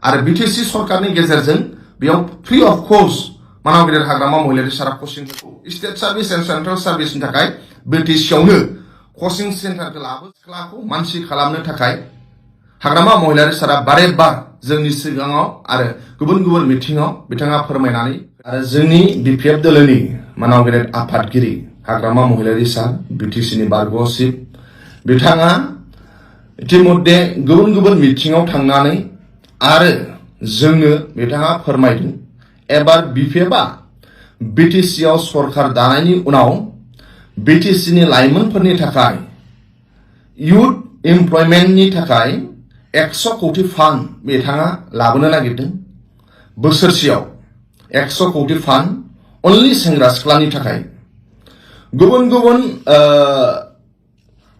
आरो BTC सरकारनि गेजेरजों बेयाव फ्री अफ कस्ट मानाव गेदेर हाग्रामा महिलारि सारा कचिंखौ स्टेट सार्भिस एन्ड सेन्ट्रेल सार्भिसनि थाखाय BTC आवनो कचिं सेन्टारखौ लाबो सिख्लाखौ मानसि खालामनो थाखाय हाग्रामा महिलारि सारा बारे बार जोंनि सिगाङाव आरो गुबुन गुबुन मिटिङाव बिथाङा फोरमायनानै आरो जोंनि BPF दोलोनि मानाव गेदेर आफादगिरि हाग्रामा महिलारि सार BTC नि बारग' चिफ बिथाङा इतिमध्ये गुबुन गुबुन मिटिङाव थांनानै आरो जोंनो बिथाङा फोरमायदों एबार BPF आ BTC आव सरकार दानायनि उनाव BTC नि लाइमोनफोरनि थाखाय youth employmentनि थाखाय 100 कोटी फान्ड बिथाङा लाबोनो नागिरदों बोसोरसेयाव 100 कोटी फान्ड only सेंग्रा सिख्लानि थाखाय गुबुन गुबुन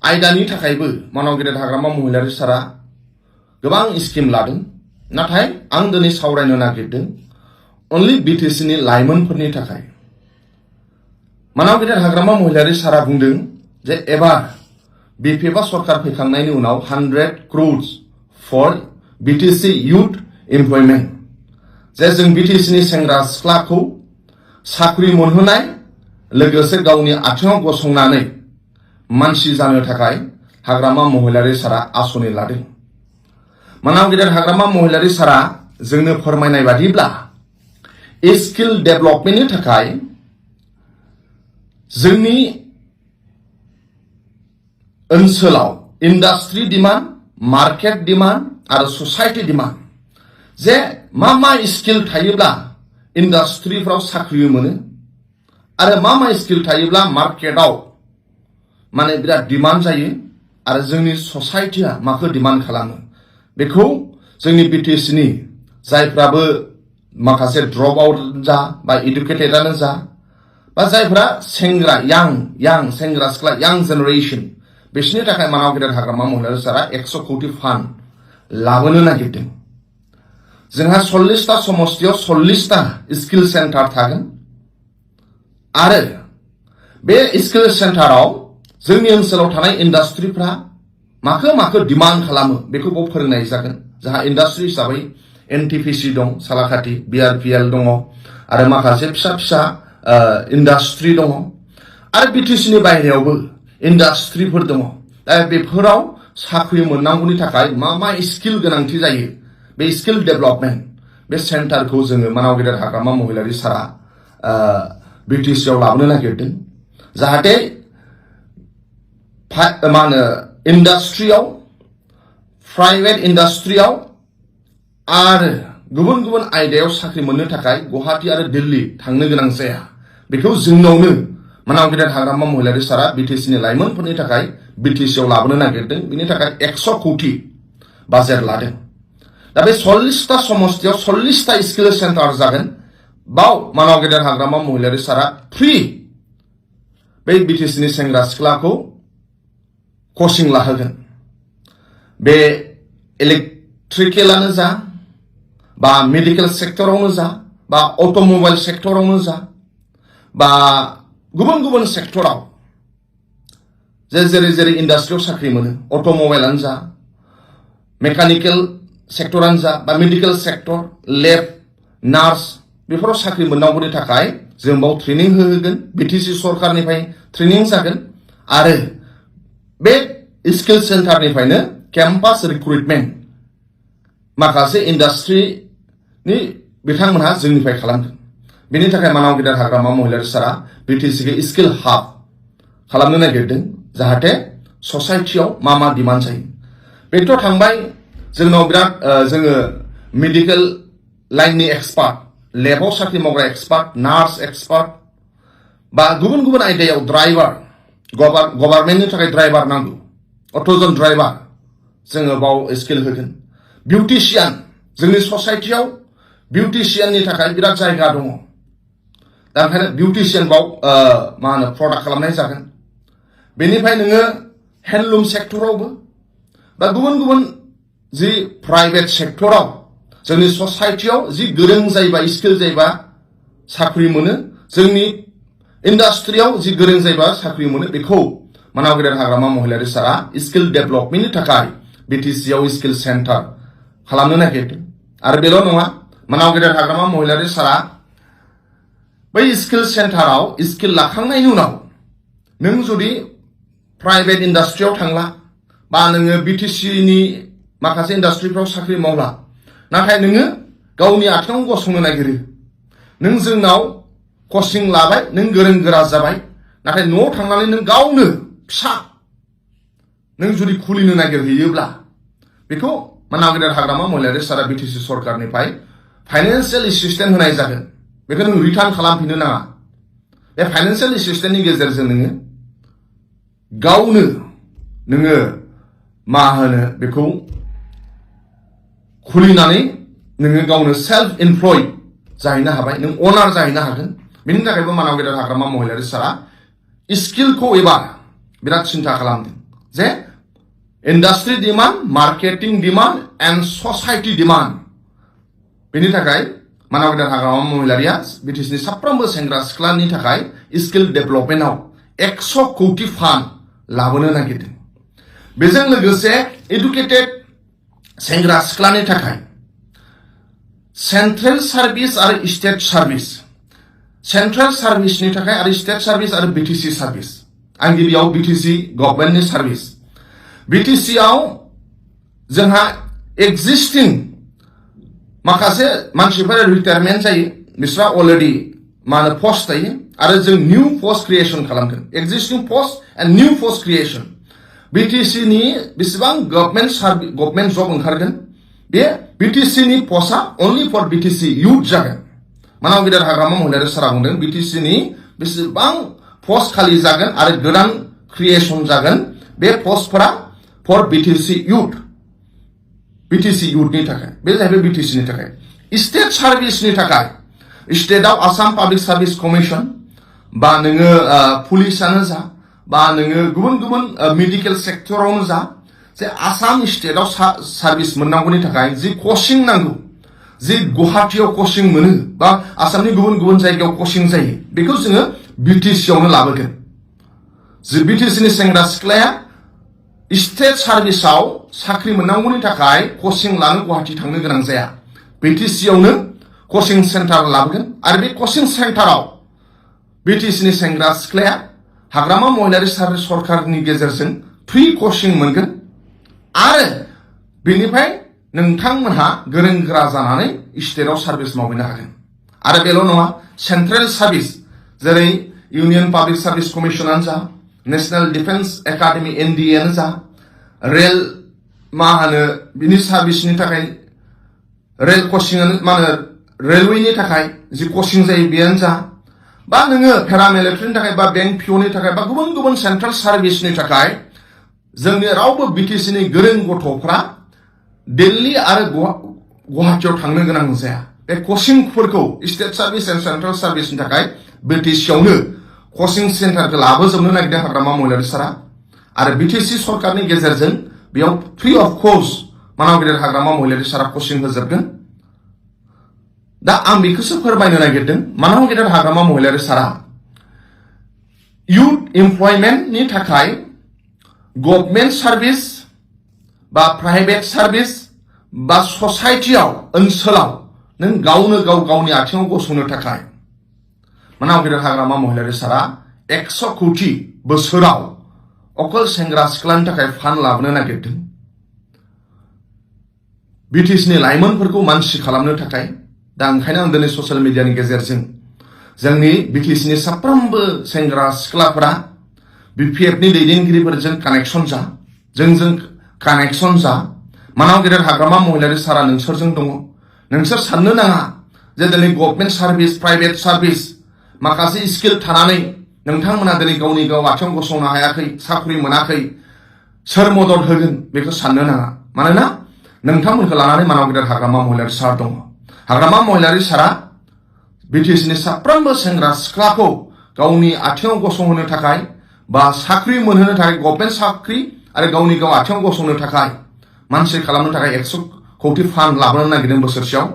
आयदानि थाखायबो मानाव गेदेर हाग्रामा महिलारि सारा गोबां स्किम लादों नाथाय आं दिनै सावरायनो नागिरदों only BTC नि लाइमोनफोरनि थाखाय मानाव गेदेर हाग्रामा महिलारि सारा बुंदों जे एबार BPF आ सरकार फैखांनायनि उनाव 100 crores for BTC youth employment जे जों BTC नि सेंग्रा सिख्लाखौ साख्रि मोनहोनाय लोगोसे गावनि आथिङाव गसंनानै मानसि जानो थाखाय हाग्रामा महिलारि सारा आसनि लादों मानाव गेदेर हाग्रामा महिलारि सारा जोंनो फोरमायनाय बादिब्ला स्किल डेभेलपमेन्टनि थाखाय जोंनि ओनसोलाव इन्डास्ट्रि डिमान्ड मार्केट डिमान्ड आरो ससाइटि डिमान्ड जे मा स्किल थायोब्ला इन्डास्ट्रिफ्राव साख्रि मोनो आरो मा स्किल थायोब्ला मार्केटआव माने बिराद डिमान्ड जायो आरो जोंनि ससाइटिया माखौ डिमान्ड खालामो बेखौ जोंनि BTC नि जायफ्राबो माखासे ड्रप आउट जा बा एडुकेटेडआनो जा बा जायफ्रा सेंग्रा यां सेंग्रा सिख्ला यां जेनेरेशन बिसोरनि थाखाय मानाव गेदेर हाग्रामा महिलारि सारा 100 कोटी फान्ड लाबोनो नागिरदों जोंहा 40टा समष्टियाव 40टा स्किल सेन्टार थागोन आरो बे स्किल सेन्टाराव जोंनि ओनसोलाव थानाय इन्डास्ट्रिफ्रा माखो डिमान्ड खालामो बेखौ फोरोंनाय जागोन जाहा इन्डास्ट्रि हिसाबै NTPC दं सालाखाथि BRPL दङ आरो माखासे फिसा फिसा इन्डास्ट्रि दङ आरो BTC नि बाहेरायावबो इन्डास्ट्रिफोर दङ दा बेफोराव साख्रि मोननांगौनि थाखाय मा स्किल गोनांथि जायो बे स्किल डेभेलपमेन्ट बे सेन्टारखौ जोङो मानाव गेदेर हाग्रामा महिलारि सारा BTC आव लाबोनो नागिरदों जाहाथे इन्डास्ट्रियाव प्राइवेट इन्डास्ट्रियाव आरो गुबुन गुबुन आयदायाव साख्रि मोननो थाखाय गुवाहाटी आरो दिल्ली थांनो गोनां जाया बेखौ जोंनावनो मानाव गेदेर हाग्रामा महिलारि सारा BTC नि लाइमोनफोरनि थाखाय BTC आव लाबोनो नागिरदों बिनि थाखाय 100 कोटी बाजेट लादों दा बे 40टा समष्टियाव 40टा स्किल सेन्टार जागोन बाव मानाव गेदेर हाग्रामा महिलारि सारा फ्री बे BTC नि सेंग्रा सिख्लाखौ कचिं लाहोगोन बे इलेक्ट्रिकेलानो जा बा मेडिकेल सेक्टरावनो जा बा अटोमोबाइल सेक्टरावनो जा बा गुबुन गुबुन सेक्टराव जेरै इन्डास्ट्रियाव साख्रि मोनो अटोमोबाइलानो जा मेकानिकेल सेक्टरानो जा बा मेडिकेल सेक्टर लेब नार्स बेफोराव साख्रि मोननांगौनि थाखाय जों बाव ट्रेनिं होगोन BTC सरकारनिफ्राय ट्रेनिं जागोन आरो बे स्किल सेन्टारनिफ्रायनो केम्पास रिक्रुटमेन्ट माखासे इन्डास्ट्रिनि बिथांमोनहा जोंनिफ्राय खालामगोन बेनि थाखाय मानाव गेदेर हाग्रामा महिलारि सारा BTC खौ स्किल हाब खालामनो नागिरदों जाहाथे ससाइटियाव मा डिमान्ड जायो बेथ' थांबाय जोंनाव बिराद जोङो मेडिकेल लाइननि एक्सपार्ट लेबाव साख्रि मावग्रा एक्सपार्ट नार्स एक्सपार्ट बा गुबुन गुबुन आयदायाव ड्राइभार गभर्नमेन्टनि थाखाय ड्राइभार नांगौ अट'जन ड्राइभार जोङो बाव स्किल होगोन बिउटिशियान जोंनि ससाइटियाव बिउटिशियाननि थाखाय बिराद जायगा दङ दा ओंखायनो बिउटिशियान बाव प्रडाक्ट खालामनाय जागोन बेनिफ्राय नोङो हेन्डलुम सेक्टरावबो बा गुबुन गुबुन जि प्राइभेट सेक्टराव जोंनि ससाइटियाव जि गोरों जायोबा स्किल जायोबा साख्रि मोनो जोंनि इन्डास्ट्रियाव जि गोरों जायोबा साख्रि मोनो बेखौ मानाव गेदेर हाग्रामा महिलारि सारा स्किल डेभेलपमेन्टनि थाखाय BTC आव स्किल सेन्टार खालामनो नागिरदों आरो बेल' नङा मानाव गेदेर हाग्रामा महिलारि सारा बै स्किल सेन्टाराव स्किल लाखांनायनि उनाव नों जुदि प्राइभेट इन्डास्ट्रियाव थांला बा नोङो BTC नि माखासे इन्डास्ट्रिफ्राव साख्रि मावला नाथाय नोङो गावनि आथिङाव गसंनो नागिरो नों जोंनाव कचिं लाबाय नों गोरों गोरा जाबाय नाथाय न'आव थांनानै नों गावनो फिसा नों जुदि खुलिनो नागिरहैयोब्ला बेखौ मानाव गेदेर हाग्रामा महिलारि सारा BTC सरकारनिफ्राय फाइनान्सियेल एसिस्टेन्ट होनाय जागोन बेखौ नों रिटार्न खालामफिननो नाङा बे फाइनान्सियेल एसिस्टेन्टनि गेजेरजों नोङो गावनो नोङो मा होनो बेखौ खुलिनानै नोङो गावनो सेल्फ एमप्लय जाहैनो हाबाय नों अनार जाहैनो हागोन बेनि थाखायबो मानाव गेदेर हाग्रामा महिलारि सारा स्किलखौ एबार बिराद सिन्था खालामदों जे industry demand marketing demand and society demand बेनि थाखाय मानाव गेदेर हाग्रामा महिलारिया BTC नि साफ्रोमबो सेंग्रा सिख्लानि थाखाय स्किल डेभेलपमेन्टआव 100 कौटि फान्ड लाबोनो नागिरदों बेजों लोगोसे एडुकेटेड सेंग्रा सिख्लानि थाखाय सेन्ट्रेल सार्भिस आरो स्टेट सार्भिस सेन्ट्रेल सार्भिसनि थाखाय आरो स्टेट सार्भिस आरो BTC सार्भिस आं गिबियाव BTC गभर्नमेन्टनि सार्भिस BTC आव जोंहा एक्जिस्टिं माखासे मानसिफोरा रिटायारमेन्ट जायो बिसोरा अलरेडि मा होनो पस्ट थायो आरो जों निउ पस्ट क्रिएशन खालामगोन existing post and new post creation BTC नि बेसेबां गभर्नमेन्ट जब ओंखारगोन बे BTC नि पस्टआ अनलि फर BTC इउथ जागोन मानाव गेदेर हाग्रामा महिलारि सारा बुंदों BTC नि बेसेबां पस्ट खालि जागोन आरो गोदान क्रिएशन जागोन बे पस्टफोरा फर BTC इउथनि थाखाय बे जाहैबाय BTC नि थाखाय स्टेट सार्भिसनि थाखाय स्टेटआव आसाम पाब्लिक सार्भिस कमिसन बा नोङो पुलिसानो जा बा नोङो गुबुन गुबुन मेडिकेल सेक्टरावनो जा जे आसाम स्टेटआव सार्भिस मोननांगौनि थाखाय जि कचिं नांगौ जि गुवाहाटीयाव कचिं मोनो बा आसामनि गुबुन गुबुन जायगायाव कचिं जायो बेखौ जोङो BTC आवनो लाबोगोन जे BTC नि सेंग्रा सिख्लाया स्टेट सार्भिसआव साख्रि मोननांगौनि थाखाय कचिं लानो गुवाहाटी थांनो गोनां जाया BTC आवनो कचिं सेन्टार लाबोगोन आरो बे कचिं सेन्टाराव BTC नि सेंग्रा सिख्लाया हाग्रामा महिलारि सरकारनि गेजेरजों फ्रि कचिं मोनगोन आरो बेनिफ्राय नोंथांमोनहा गोरों गोरा जानानै स्टेटआव सार्भिस मावहैनो हागोन आरो बेल' नङा सेन्ट्रेल सार्भिस जेरै इउनियन पाब्लिक सार्भिस कमिसनानो जा नेशनेल डिफेन्स एकाडेमि NDA आनो जा रेल मा होनो बिनि सार्भिसनि थाखाय रेल कचिंआनो मा होनो रेलवेनि थाखाय जि कचिं जायो बेयानो जा बा नोङो पेरामिलिटारिनि थाखाय बा बेंक POनि थाखाय बा गुबुन गुबुन सेन्ट्रेल सार्भिसनि थाखाय जोंनि रावबो BTC नि गोरों गथ'फ्रा दिल्ली आरो गुवाहाटीयाव थांनो गोनां जाया बे कचिंफोरखौ स्टेट सार्भिस एन्ड सेन्ट्रेल सार्भिसनि थाखाय BTC आवनो कचिं सेन्टारखौ लाबोजोबनो नागिरदों हाग्रामा महिलारि सारा आरो BTC सरकारनि गेजेरजों बेयाव फ्रि अफ कस्ट मानाव गेदेर हाग्रामा महिलारि सारा कचिं होजोबगोन दा आं बेखौसो फोरमायनो नागिरदों मानाव गेदेर हाग्रामा महिलारि सारा इउथ एमप्लयमेन्टनि थाखाय गभर्नमेन्ट सार्भिस बा प्राइभेट सार्भिस बा ससाइटियाव ओनसोलाव नों गावनो गावनि आथिङाव गसंनो थाखाय मानाव गेदेर हाग्रामा महिलारि सारा 100 कौटि बोसोराव अकल सेंग्रा सिख्लानि थाखाय फान्ड लाबोनो नागिरदों BTC नि लाइमोनफोरखौ मानसि खालामनो थाखाय दा ओंखायनो आं दिनै ससियेल मिडियानि गेजेरजों जोंनि BTC नि साफ्रोमबो सेंग्रा सिख्लाफोरा BPF नि दैदेनगिरिफोरजों कानेक्सन जा जोंजों कानेक्सन जा मानाव गेदेर हाग्रामा महिलारि सारा नोंसोरजों दङ नोंसोर साननो नाङा जे दिनै गभर्नमेन्ट सार्भिस प्राइभेट सार्भिस माखासे स्किल थानानै नोंथांमोना दिनै गावनि गाव आथिङाव गसंनो हायाखै साख्रि मोनाखै सोर मदद होगोन बेखौ साननो नाङा मानोना नोंथांमोनखौ लानानै मानाव गेदेर हाग्रामा महिलारि सारा दङ हाग्रामा महिलारि सारा BTC नि साफ्रोमबो सेंग्रा सिख्लाखौ गावनि आथिङाव गसंहोनो थाखाय बा साख्रि मोनहोनो थाखाय गभर्नमेन्ट साख्रि आरो गावनि गाव आथिङाव गसंनो थाखाय मानसि खालामनो थाखाय 100 कौटि फान्ड लाबोनो नागिरदों बोसोरसेयाव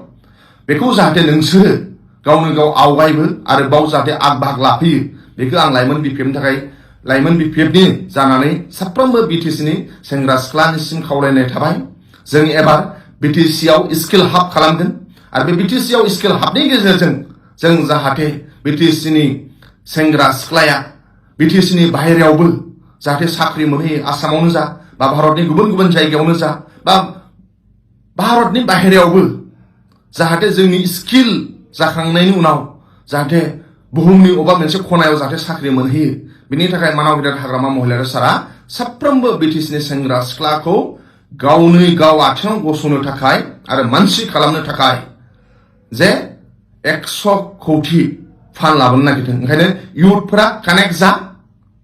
बेखौ जाहाथे नोंसोरो गावनो गाव आवगायबो आरो बाव जाहाथे आग बाहाग लाफैयो बेखौ आं लाइमोन BPF नि थाखाय लाइमोन BPF नि जानानै साफ्रोमबो BTC नि सेंग्रा सिख्लानिसिम खावलायनाय थाबाय जों एबार BTC आव स्किल हाब खालामगोन आरो बे BTC आव स्किल हाबनि गेजेरजों जों जाहाथे BTC नि सेंग्रा सिख्लाया BTC नि बाहेरायावबो जाहाथे साख्रि मोनहैयो आसामावनो जा बा भारतनि गुबुन गुबुन जायगायावनो जा बा भारतनि बाहेरायावबो जाहाथे जोंनि स्किल जाखांनायनि उनाव जाहाथे बुहुमनि अबा मोनसे खनायाव जाहाथे साख्रि मोनहैयो बिनि थाखाय मानाव गेदेर हाग्रामा महिलारि सारा साफ्रोमबो BTC नि सेंग्रा सिख्लाखौ गावनो गाव आथिङाव गसंनो थाखाय आरो मानसि खालामनो थाखाय जे 100 कौटि फान्ड लाबोनो नागिरदों ओंखायनो इयुथफोरा कानेक्ट जा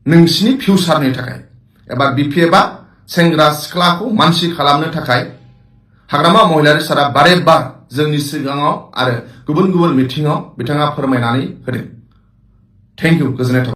नोंसिनि फिउचारनि थाखाय एबा BPF आ सेंग्रा सिख्लाखौ मानसि खालामनो थाखाय हाग्रामा महिलारि सारा बारे बार जोंनि सिगाङाव आरो गुबुन गुबुन मिथिङाव बिथाङा फोरमायनानै होदों थेंक इउ गोजोननाय थाबाय